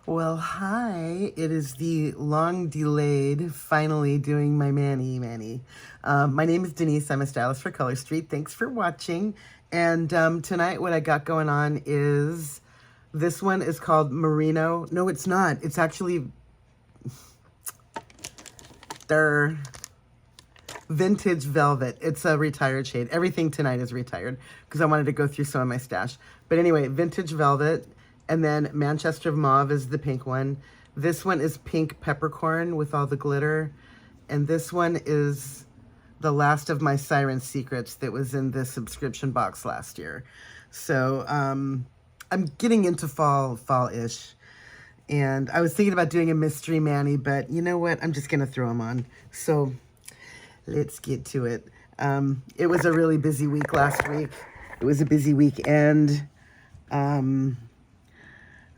Well, hi. It is the long delayed, finally doing my mani. My name is Denise. I'm a stylist for Color Street. Thanks for watching. And tonight, what I got going on is this one is called Merino. No, it's not. It's actually their Vintage Velvet. It's a retired shade. Everything tonight is retired because I wanted to go through some of my stash. But anyway, Vintage Velvet. And then Manchester Mauve is the pink one. This one is pink peppercorn with all the glitter. And this one is the last of my Siren Secrets that was in the subscription box last year. So I'm getting into fall-ish. And I was thinking about doing a mystery mani, but you know what? I'm just going to throw them on. So let's get to it. It was a really busy week last week. It was a busy weekend.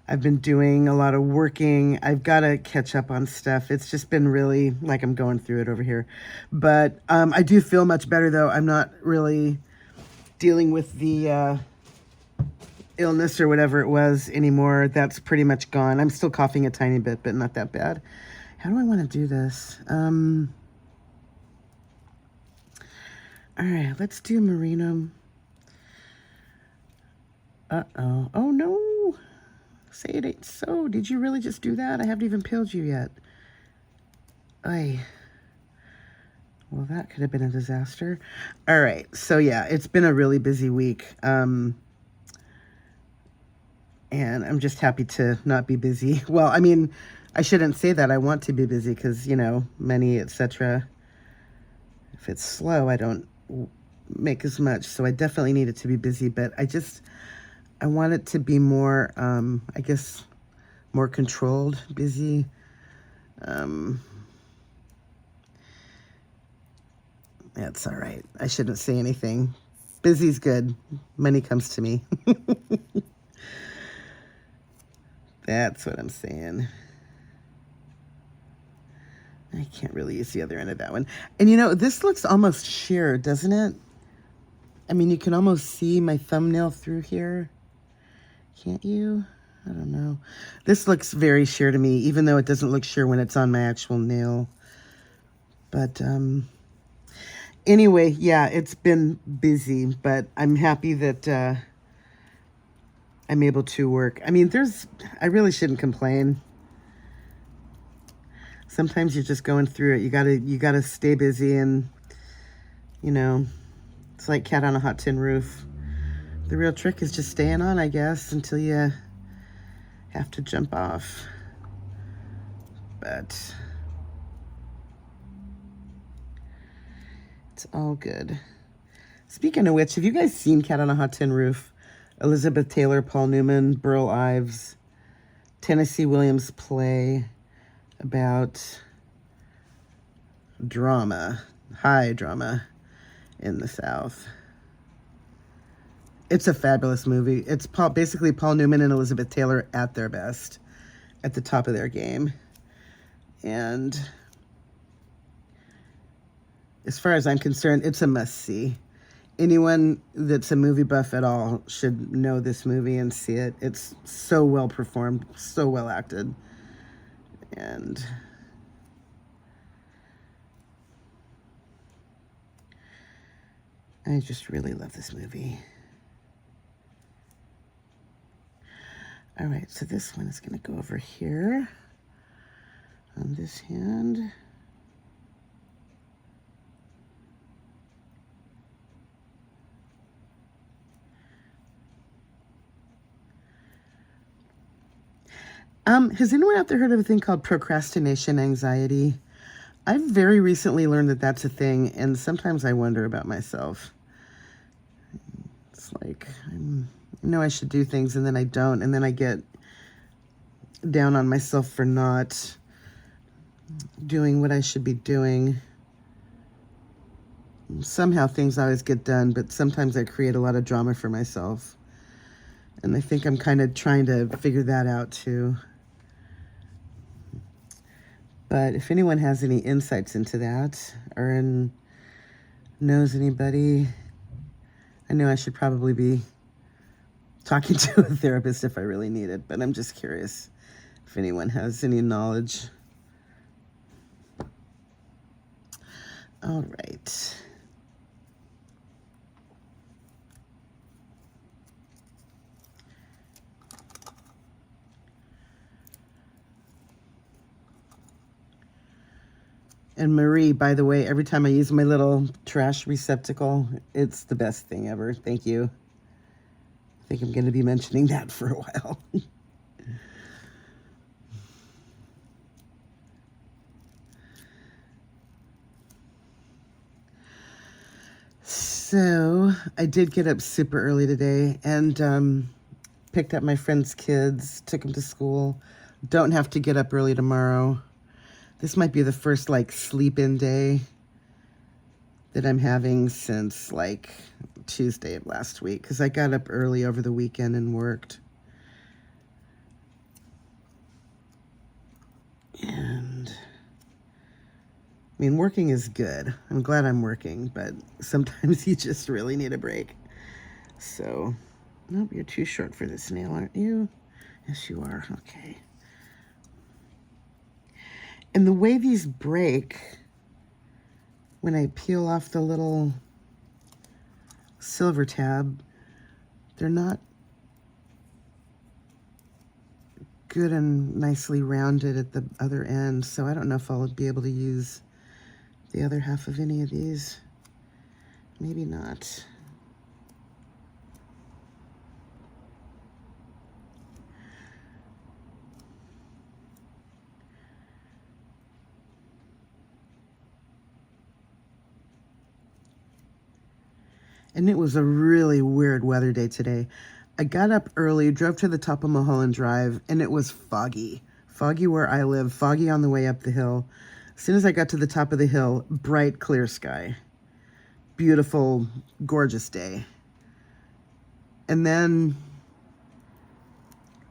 I've been doing a lot of working. I've got to catch up on stuff. It's just been really like I'm going through it over here. But I do feel much better, though. I'm not really dealing with the illness or whatever it was anymore. That's pretty much gone. I'm still coughing a tiny bit, but not that bad. How do I want to do this? All right, let's do merino. Uh-oh. Oh, no. Say it ain't so. Did you really just do that? I haven't even peeled you yet. Ay. Well, that could have been a disaster. All right. So, yeah, it's been a really busy week. And I'm just happy to not be busy. Well, I mean, I shouldn't say that. I want to be busy because, you know, money, etc. If it's slow, I don't make as much. So I definitely need it to be busy. But I want it to be more, I guess, more controlled, busy. That's all right. I shouldn't say anything. Busy's good. Money comes to me. That's what I'm saying. I can't really use the other end of that one. And you know, this looks almost sheer, doesn't it? I mean, you can almost see my thumbnail through here. Can't you? I don't know. This looks very sheer to me, even though it doesn't look sheer when it's on my actual nail. But anyway, yeah, it's been busy, but I'm happy that I'm able to work. I mean, I really shouldn't complain. Sometimes you're just going through it. You gotta stay busy, and you know, it's like cat on a hot tin roof. The real trick is just staying on, I guess, until you have to jump off. But it's all good. Speaking of which, have you guys seen Cat on a Hot Tin Roof? Elizabeth Taylor, Paul Newman, Burl Ives, Tennessee Williams play about drama, high drama in the South. It's a fabulous movie. It's basically Paul Newman and Elizabeth Taylor at their best, at the top of their game. And as far as I'm concerned, it's a must-see. Anyone that's a movie buff at all should know this movie and see it. It's so well performed, so well acted. And I just really love this movie. All right, so this one is going to go over here on this hand. Has anyone out there heard of a thing called procrastination anxiety? I've very recently learned that that's a thing, and sometimes I wonder about myself. It's like, I know I should do things, and then I don't, and then I get down on myself for not doing what I should be doing. Somehow things always get done, but sometimes I create a lot of drama for myself. And I think I'm kind of trying to figure that out too. But if anyone has any insights into that, or knows anybody, I know I should probably be talking to a therapist if I really need it, but I'm just curious if anyone has any knowledge. All right. And Marie, by the way, every time I use my little trash receptacle, it's the best thing ever. Thank you. I think I'm going to be mentioning that for a while. So I did get up super early today and picked up my friend's kids, took them to school. Don't have to get up early tomorrow. This might be the first like sleep-in day that I'm having since like Tuesday of last week, because I got up early over the weekend and worked. And I mean, working is good. I'm glad I'm working, but sometimes you just really need a break. So, nope, you're too short for this nail, aren't you? Yes, you are. Okay. And the way these break, when I peel off the little silver tab, they're not good and nicely rounded at the other end, so I don't know if I'll be able to use the other half of any of these. Maybe not. And it was a really weird weather day today. I got up early, drove to the top of Mulholland Drive, and it was foggy. Foggy where I live, foggy on the way up the hill. As soon as I got to the top of the hill, bright, clear sky. Beautiful, gorgeous day. And then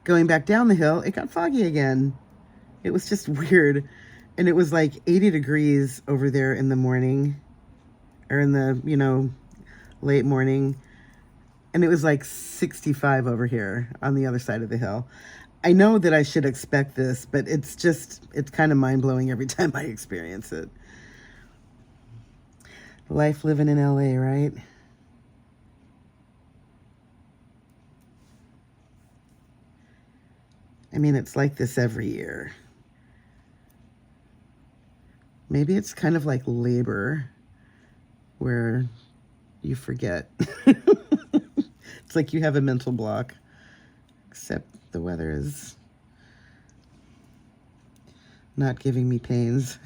going back down the hill, it got foggy again. It was just weird. And it was like 80 degrees over there in the morning, or in the, late morning, and it was like 65 over here on the other side of the hill. I know that I should expect this, but it's kind of mind-blowing every time I experience it. Life living in LA, right? I mean, it's like this every year. Maybe it's kind of like labor, where you forget. It's like you have a mental block, except the weather is not giving me pains.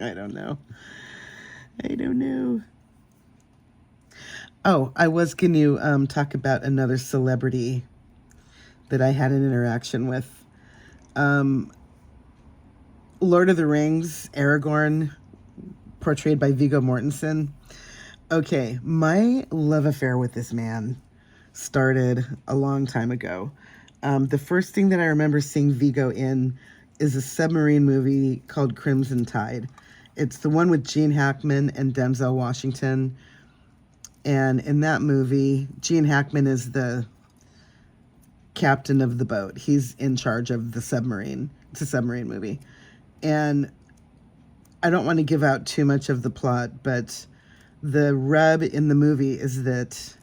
I don't know. Oh, I was going to talk about another celebrity that I had an interaction with. Lord of the Rings, Aragorn, portrayed by Viggo Mortensen. Okay, my love affair with this man started a long time ago. The first thing that I remember seeing Viggo in is a submarine movie called Crimson Tide. It's the one with Gene Hackman and Denzel Washington. And in that movie, Gene Hackman is the captain of the boat. He's in charge of the submarine. It's a submarine movie. And I don't want to give out too much of the plot, but the rub in the movie is that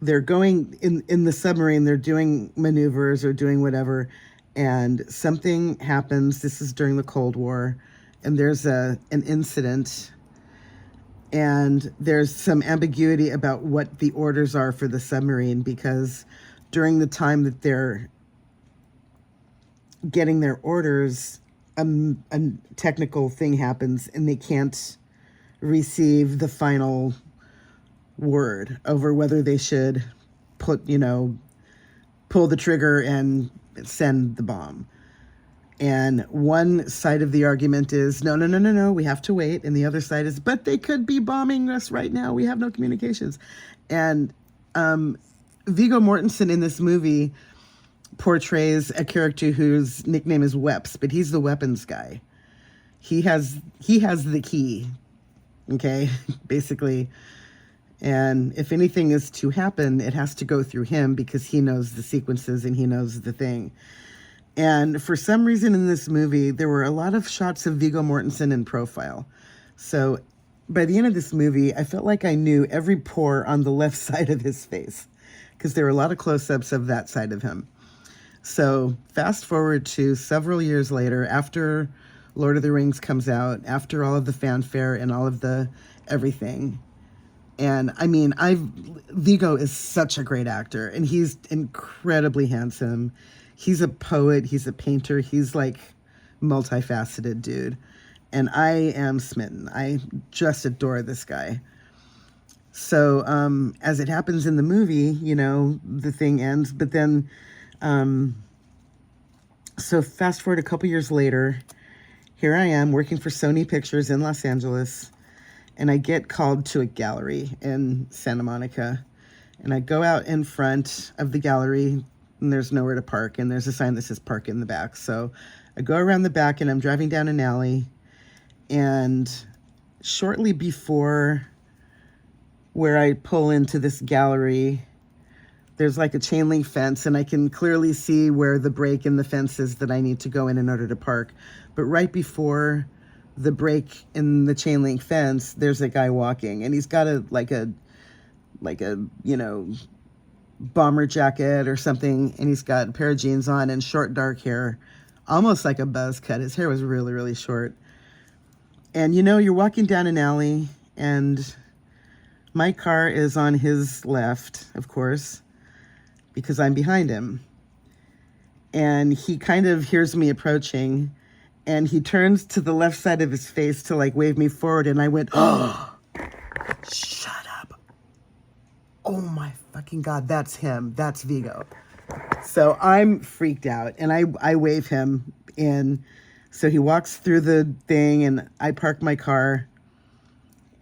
they're going in the submarine, they're doing maneuvers or doing whatever, and something happens. This is during the Cold War, and there's an incident, and there's some ambiguity about what the orders are for the submarine, because during the time that they're getting their orders, a technical thing happens, and they can't receive the final word over whether they should pull the trigger and send the bomb. And one side of the argument is, no, we have to wait. And the other side is, but they could be bombing us right now. We have no communications. And Viggo Mortensen in this movie portrays a character whose nickname is Weps, but he's the weapons guy. He has the key. Okay, basically. And if anything is to happen, it has to go through him because he knows the sequences and he knows the thing. And for some reason in this movie, there were a lot of shots of Viggo Mortensen in profile. So by the end of this movie, I felt like I knew every pore on the left side of his face because there were a lot of close-ups of that side of him. So fast forward to several years later, after Lord of the Rings comes out, after all of the fanfare and all of the everything. And I mean, Viggo is such a great actor, and he's incredibly handsome. He's a poet, he's a painter, he's like multifaceted dude. And I am smitten. I just adore this guy. So as it happens in the movie, you know, the thing ends. But then, so fast forward a couple years later, here I am working for Sony Pictures in Los Angeles. And I get called to a gallery in Santa Monica. And I go out in front of the gallery, and there's nowhere to park. And there's a sign that says park in the back. So I go around the back, and I'm driving down an alley. And shortly before where I pull into this gallery, there's like a chain link fence, and I can clearly see where the break in the fence is that I need to go in order to park. But right before the break in the chain link fence, there's a guy walking, and he's got a you know, bomber jacket or something, and he's got a pair of jeans on and short dark hair, almost like a buzz cut. His hair was really, really short. And you know, you're walking down an alley, and my car is on his left, of course, because I'm behind him. And he kind of hears me approaching, and he turns to the left side of his face to like wave me forward, and I went, oh, shut up. Oh my fucking God, that's him. That's Viggo. So I'm freaked out, and I wave him in. So he walks through the thing, and I park my car,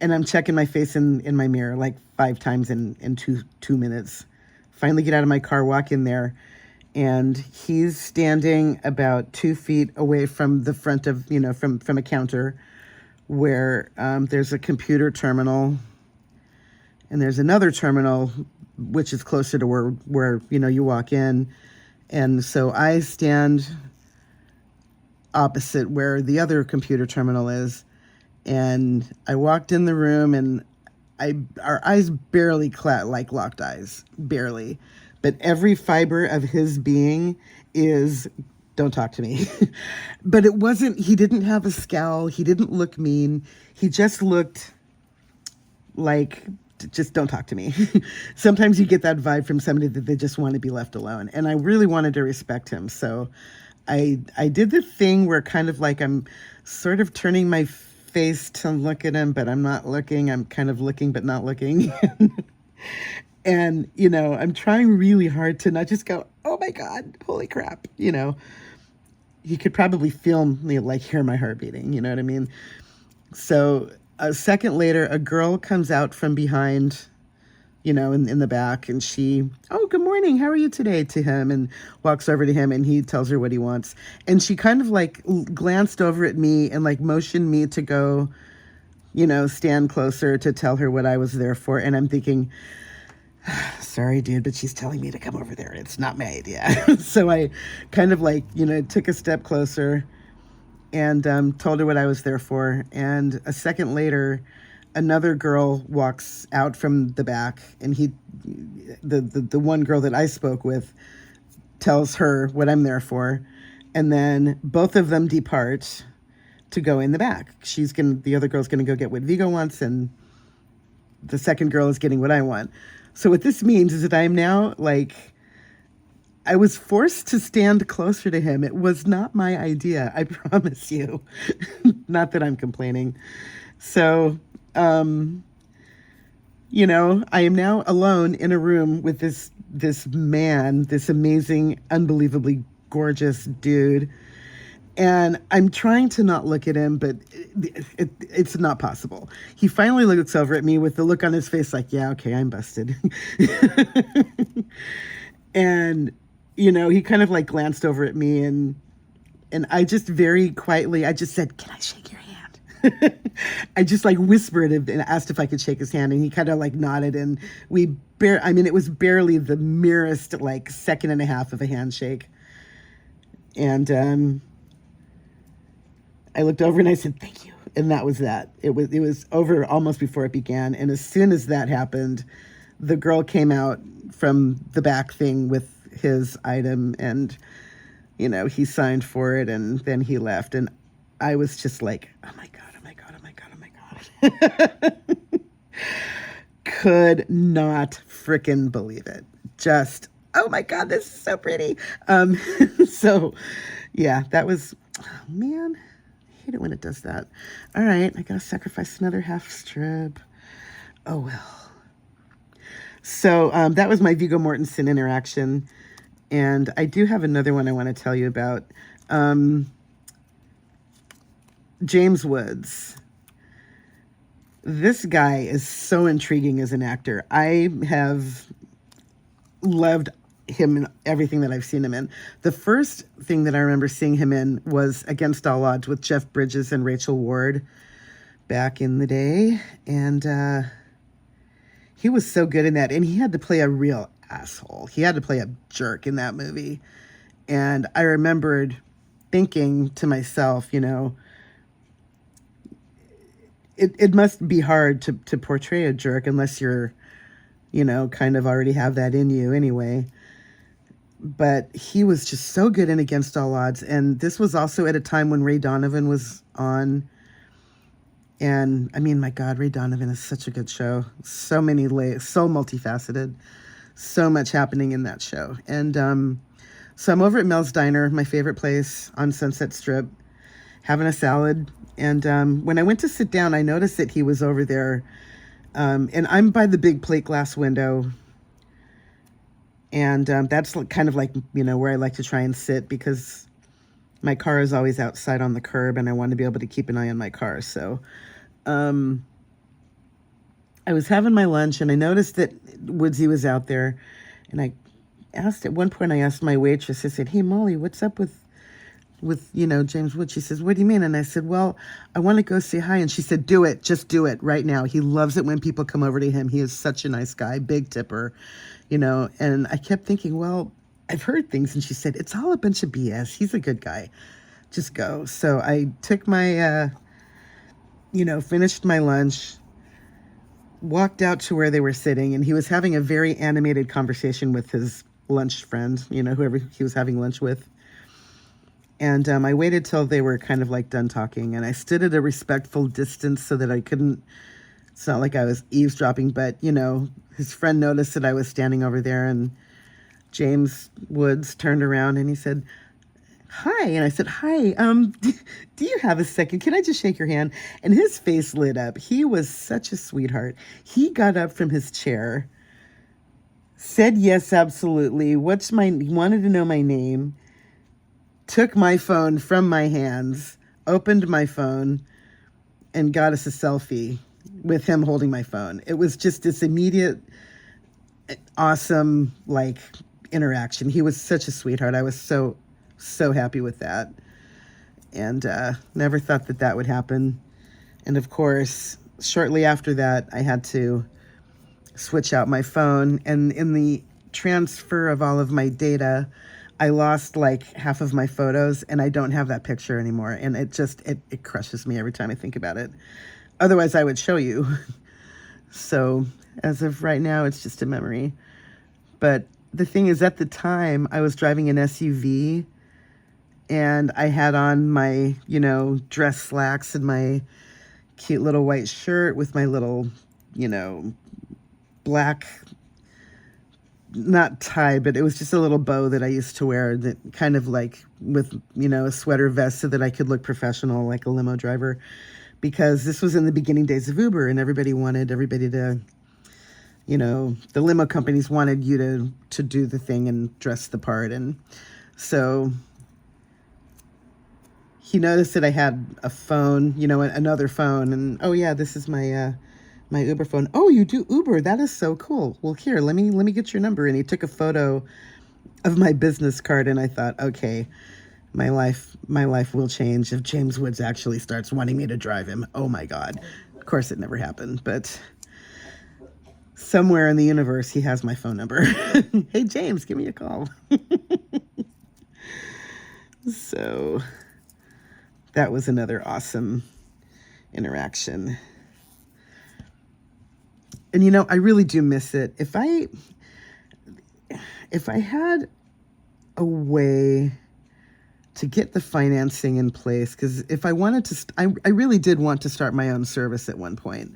and I'm checking my face in my mirror like 5 times in two minutes. Finally get out of my car, walk in there, and he's standing about 2 feet away from the front of, you know, from a counter where there's a computer terminal, and there's another terminal which is closer to where you know, you walk in. And so I stand opposite where the other computer terminal is, and I walked in the room, and our eyes barely locked eyes, barely, but every fiber of his being is, don't talk to me. But it wasn't, he didn't have a scowl, he didn't look mean, he just looked like, just don't talk to me. Sometimes you get that vibe from somebody that they just want to be left alone, and I really wanted to respect him. So I did the thing where kind of like I'm sort of turning my face to look at him, but I'm not looking. I'm kind of looking, but not looking. And, you know, I'm trying really hard to not just go, oh my God, holy crap. You know, he could probably feel me, like hear my heart beating. You know what I mean? So a second later, a girl comes out from behind, you know, in the back, and she, oh, good morning, how are you today, to him, and walks over to him, and he tells her what he wants. And she kind of like glanced over at me and like motioned me to go, you know, stand closer to tell her what I was there for. And I'm thinking, sorry, dude, but she's telling me to come over there. It's not my idea. So I kind of like, you know, took a step closer and told her what I was there for. And a second later, another girl walks out from the back, and the one girl that I spoke with tells her what I'm there for. And then both of them depart to go in the back. The other girl's gonna go get what Viggo wants, and the second girl is getting what I want. So what this means is that I'm now like, I was forced to stand closer to him. It was not my idea, I promise you. Not that I'm complaining. So, you know, I am now alone in a room with this man, this amazing, unbelievably gorgeous dude. And I'm trying to not look at him, but it's not possible. He finally looks over at me with the look on his face like, yeah, okay, I'm busted. And, you know, he kind of like glanced over at me, and I just very quietly, I just said, can I shake your hand? I just like whispered and asked if I could shake his hand, and he kind of like nodded, and it was barely the merest like second and a half of a handshake. And I looked over and I said, "Thank you." And that was that. It was over almost before it began. And as soon as that happened, the girl came out from the back thing with his item, and he signed for it, and then he left. And I was just like, "Oh my God, oh my God, oh my God, oh my God." Could not frickin' believe it. Just, oh my God, this is so pretty. So yeah, that was, oh man, I hate it when it does that. All right, I gotta sacrifice another half strip. Oh well. So that was my Viggo Mortensen interaction. And I do have another one I want to tell you about. James Woods. This guy is so intriguing as an actor. I have loved him in everything that I've seen him in. The first thing that I remember seeing him in was Against All Odds with Jeff Bridges and Rachel Ward back in the day. And he was so good in that. And he had to play a real asshole. He had to play a jerk in that movie. And I remembered thinking to myself, it must be hard to portray a jerk unless you're, kind of already have that in you anyway. But he was just so good in Against All Odds. And this was also at a time when Ray Donovan was on. And I mean, my God, Ray Donovan is such a good show. So many layers, so multifaceted, so much happening in that show. And so I'm over at Mel's Diner, my favorite place on Sunset Strip, having a salad. And when I went to sit down, I noticed that he was over there. And I'm by the big plate glass window. And that's kind of like, where I like to try and sit, because my car is always outside on the curb and I want to be able to keep an eye on my car. So I was having my lunch and I noticed that Woodsy was out there. And at one point I asked my waitress, I said, "Hey, Molly, what's up with James Woods?" She says, "What do you mean?" And I said, "Well, I want to go say hi." And she said, "Do it. Just do it right now. He loves it when people come over to him. He is such a nice guy, big tipper, And I kept thinking, well, I've heard things. And she said, "It's all a bunch of BS. He's a good guy. Just go." So I took my, finished my lunch, walked out to where they were sitting, and he was having a very animated conversation with his lunch friend, whoever he was having lunch with. And I waited till they were kind of like done talking, and I stood at a respectful distance so that I couldn't, it's not like I was eavesdropping, but, his friend noticed that I was standing over there, and James Woods turned around and he said, "Hi." And I said, "Hi, do you have a second? Can I just shake your hand?" And his face lit up. He was such a sweetheart. He got up from his chair, said, "Yes, absolutely. He wanted to know my name, took my phone from my hands, opened my phone, and got us a selfie with him holding my phone. It was just this immediate, awesome, interaction. He was such a sweetheart. I was so, so happy with that. And never thought that would happen. And of course, shortly after that, I had to switch out my phone. And in the transfer of all of my data, I lost half of my photos, and I don't have that picture anymore. And it crushes me every time I think about it. Otherwise, I would show you. So as of right now, it's just a memory. But the thing is, at the time, I was driving an SUV, and I had on my, dress slacks and my cute little white shirt with my little, black, not tie, but it was just a little bow that I used to wear, that kind of with, a sweater vest so that I could look professional like a limo driver, because this was in the beginning days of Uber, and everybody to, the limo companies wanted you to do the thing and dress the part. And so he noticed that I had a phone, another phone, and, "Oh yeah, this is my my Uber phone." "Oh, you do Uber? That is so cool. Well, here, let me get your number." And he took a photo of my business card, and I thought, okay, My life will change if James Woods actually starts wanting me to drive him. Oh my God. Of course it never happened, but somewhere in the universe he has my phone number. Hey James, give me a call. So that was another awesome interaction. And you know, I really do miss it. If I had a way to get the financing in place, because if I wanted to, I really did want to start my own service at one point,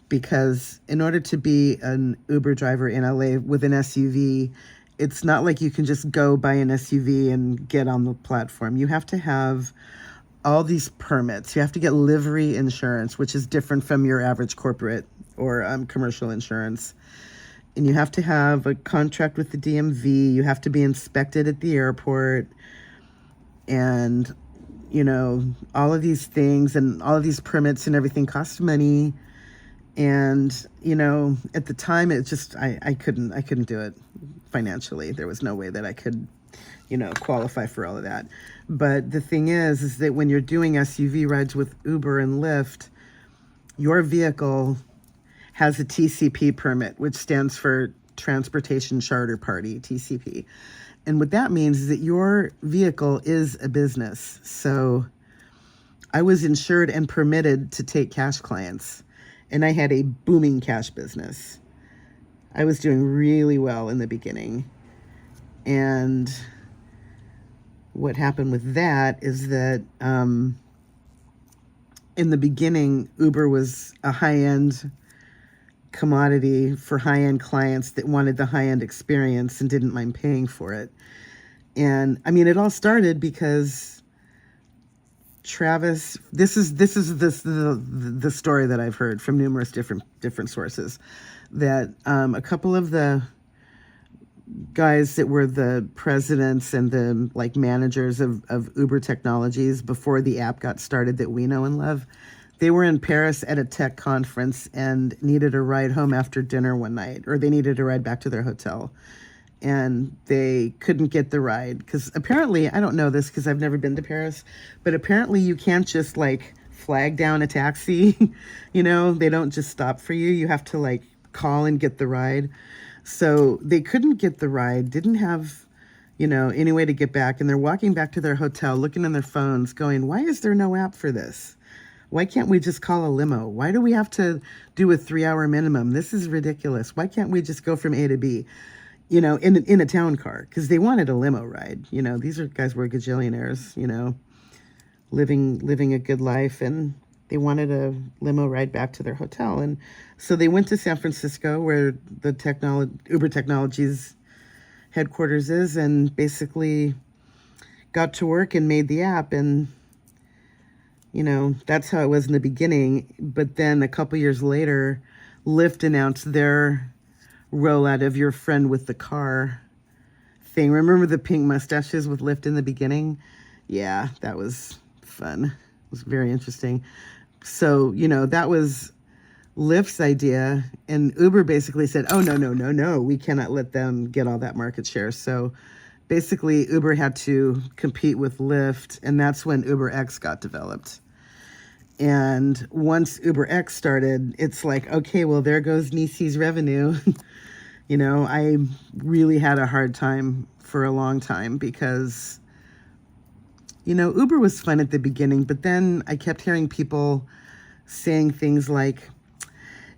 because in order to be an Uber driver in LA with an SUV, it's not like you can just go buy an SUV and get on the platform. You have to have all these permits. You have to get livery insurance, which is different from your average corporate or commercial insurance. And you have to have a contract with the DMV. You have to be inspected at the airport. And, you know, all of these things and all of these permits and everything cost money. And, you know, at the time, it just, I couldn't do it financially. There was no way that I could, you know, qualify for all of that. But the thing is that when you're doing SUV rides with Uber and Lyft, your vehicle has a TCP permit, which stands for Transportation Charter Party, TCP. And what that means is that your vehicle is a business. So I was insured and permitted to take cash clients. And I had a booming cash business. I was doing really well in the beginning. And what happened with that is that in the beginning, Uber was a high-end commodity for high-end clients that wanted the high-end experience and didn't mind paying for it. And I mean, it all started because Travis, this is the story that I've heard from numerous different sources, that a couple of the guys that were the presidents and the like managers of Uber Technologies before the app got started that we know and love, they were in Paris at a tech conference and needed a ride home after dinner one night, or they needed a ride back to their hotel. And they couldn't get the ride because apparently, I don't know this because I've never been to Paris, but apparently you can't just like flag down a taxi. You know, they don't just stop for you. You have to like call and get the ride. So they couldn't get the ride, didn't have, you know, any way to get back. And they're walking back to their hotel, looking on their phones going, why is there no app for this? Why can't we just call a limo? Why do we have to do a 3-hour minimum? This is ridiculous. Why can't we just go from A to B? You know, in a town car, because they wanted a limo ride. You know, these guys were gajillionaires, you know, living a good life, and they wanted a limo ride back to their hotel. And so they went to San Francisco, where the Uber Technologies headquarters is, and basically got to work and made the app. And, you know, that's how it was in the beginning. But then a couple years later, Lyft announced their rollout of your friend with the car thing. Remember the pink mustaches with Lyft in the beginning? Yeah, that was fun. It was very interesting. So, you know, that was Lyft's idea, and Uber basically said, oh, no, we cannot let them get all that market share. So basically Uber had to compete with Lyft, and that's when UberX got developed. And once UberX started, it's like, okay, well, there goes Nisi's revenue. You know, I really had a hard time for a long time because, you know, Uber was fun at the beginning, but then I kept hearing people saying things like,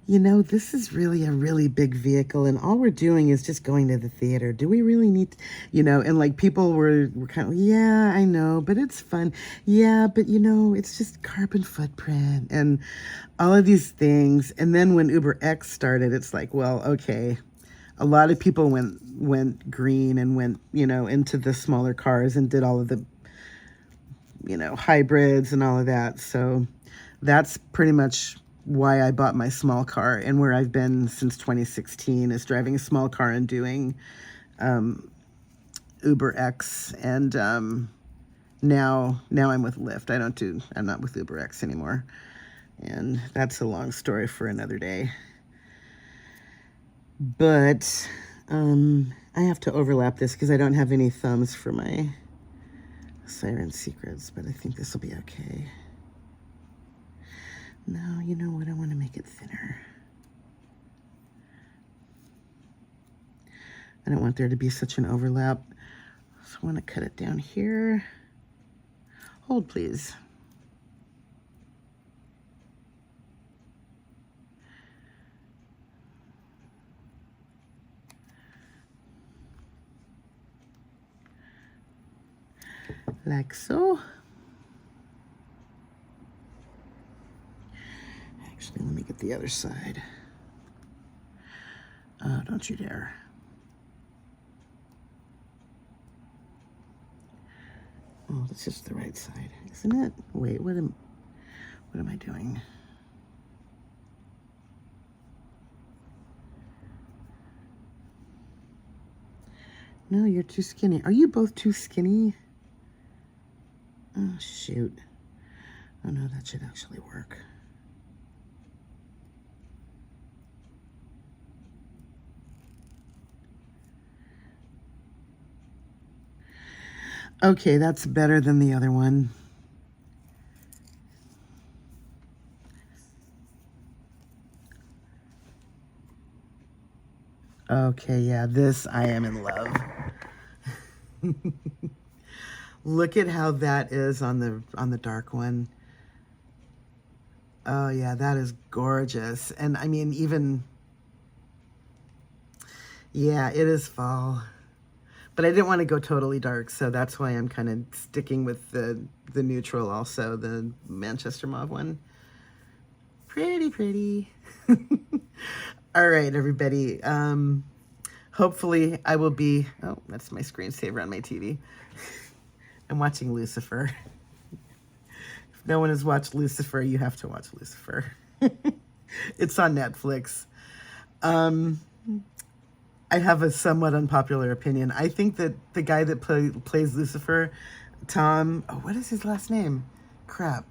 you know, this is really a really big vehicle and all we're doing is just going to the theater. Do we really need to, you know, and like people were kind of, yeah, I know, but it's fun. Yeah, but you know, it's just carbon footprint and all of these things. And then when UberX started, it's like, well, okay, a lot of people went green and went, you know, into the smaller cars and did all of the, you know, hybrids and all of that. So that's pretty much why I bought my small car, and where I've been since 2016 is driving a small car and doing UberX, and now I'm with Lyft. I'm not with UberX anymore, and that's a long story for another day. But I have to overlap this because I don't have any thumbs for my Siren Secrets, but I think this will be okay. No, you know what? I want to make it thinner. I don't want there to be such an overlap. So I want to cut it down here. Hold, please. Like so. Actually, let me get the other side. Oh, don't you dare. Oh, that's just the right side, isn't it? Wait, what am I doing? No, you're too skinny. Are you both too skinny? Oh, shoot. Oh, no, that should actually work. Okay, that's better than the other one. Okay, yeah, this I am in love. Look at how that is on the dark one. Oh yeah, that is gorgeous. And I mean, even, yeah, it is fall. But I didn't want to go totally dark, so that's why I'm kind of sticking with the neutral also, the Manchester Mauve one. Pretty, pretty. All right, everybody. Hopefully I will be, oh, that's my screensaver on my TV. I'm watching Lucifer. If no one has watched Lucifer, you have to watch Lucifer. It's on Netflix. I have a somewhat unpopular opinion. I think that the guy that plays Lucifer, Tom, oh, what is his last name? Crap.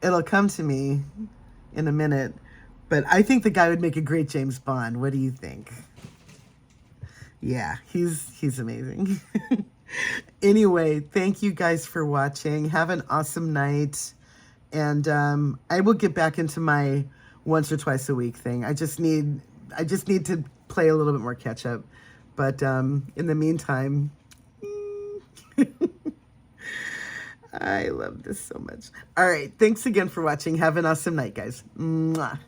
It'll come to me in a minute. But I think the guy would make a great James Bond. What do you think? Yeah, he's amazing. Anyway, thank you guys for watching. Have an awesome night. And I will get back into my once or twice a week thing. I just need to play a little bit more catch up. But in the meantime, I love this so much. All right, thanks again for watching. Have an awesome night, guys. Mwah.